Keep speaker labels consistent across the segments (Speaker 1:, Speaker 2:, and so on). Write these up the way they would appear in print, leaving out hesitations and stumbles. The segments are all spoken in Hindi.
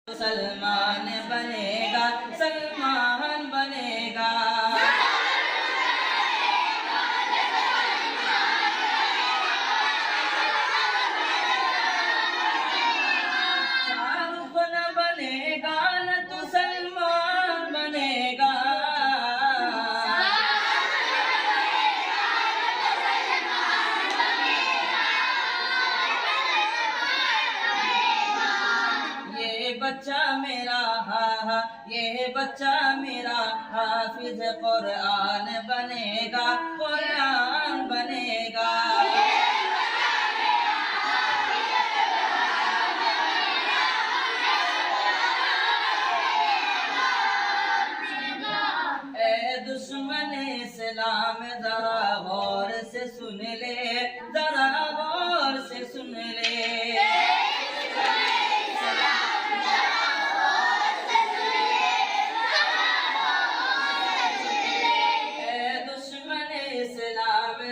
Speaker 1: सलमान बनेगा, सलमान बनेगा। शाहरुख न बनेगा न तो सलमान बनेगा। ये बच्चा मेरा ये बच्चा मेरा हाफिज कुरान बनेगा, कुरान बनेगा। ए दुश्मन इस्लाम जरा गौर से सुन ले, जरा गौर से सुन ले।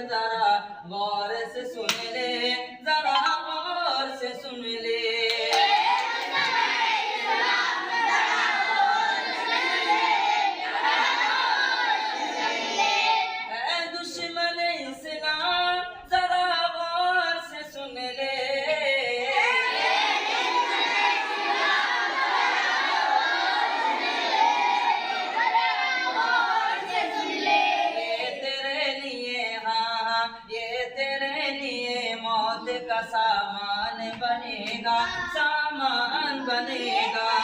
Speaker 1: जरा गौर से सुन ले, जरा गौर से सुन ले। ऐ दुश्मन इस्लाम जरा गौर से सुन ले। ये तेरे लिए मौत का सामान बनेगा, सामान बनेगा।